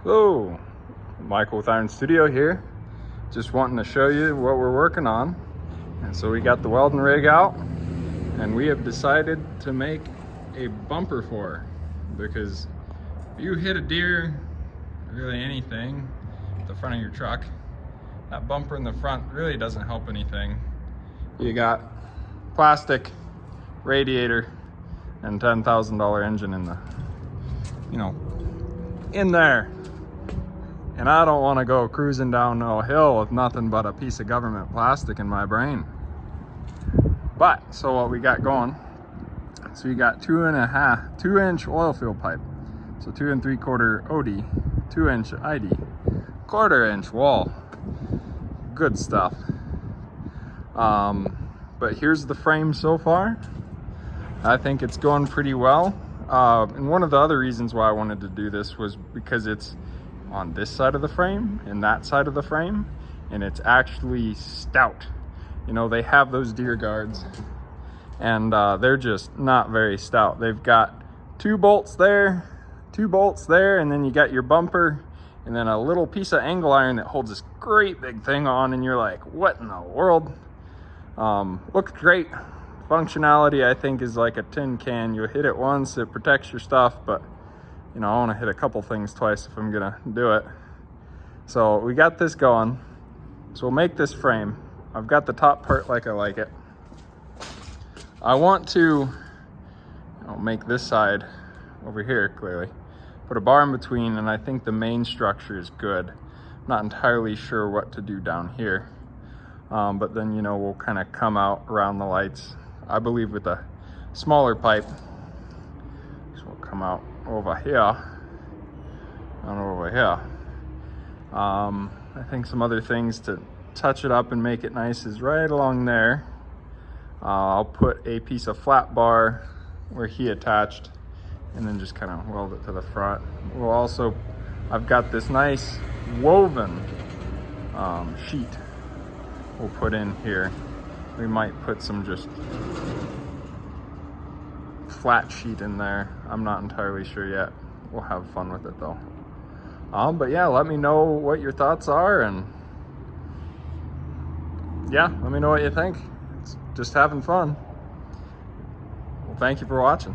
Hello, Michael with Iron Studio here. Just wanting to show you what we're working on. And so we got the welding rig out and we have decided to make a bumper for her, because if you hit a deer, really anything, at the front of your truck, that bumper in the front really doesn't help anything. You got plastic radiator and $10,000 engine in the, in there. And I don't want to go cruising down no hill with nothing but a piece of government plastic in my brain. But, so what we got going, so you got 2-inch oil field pipe. So 2 3/4 OD, 2-inch ID, 1/4-inch wall. Good stuff. But here's the frame so far. I think it's going pretty well. And one of the other reasons why I wanted to do this was because it's on this side of the frame and that side of the frame, and it's actually stout. You know, they have those deer guards and they're just not very stout. They've got 2 bolts there, 2 bolts there, and then you got your bumper and then a little piece of angle iron that holds this great big thing on, and you're like, what in the world? Looks great. Functionality, I think, is like a tin can. You hit it once, it protects your stuff, but I want to hit a couple things twice if I'm gonna do it. So we got this going. So we'll make this frame. I've got the top part like I like it. I want to make this side over here, clearly. Put a bar in between, and I think the main structure is good. I'm not entirely sure what to do down here. But then, we'll kind of come out around the lights, I believe, with a smaller pipe. So we'll come out over here and over here. I think some other things to touch it up and make it nice is right along there. I'll put a piece of flat bar where he attached, and then just kind of weld it to the front. We'll also, I've got this nice woven sheet we'll put in here. We might put some just flat sheet in there. I'm not entirely sure yet. We'll have fun with it though. But yeah, let me know what your thoughts are, and yeah, let me know what you think. It's just having fun. Well, thank you for watching.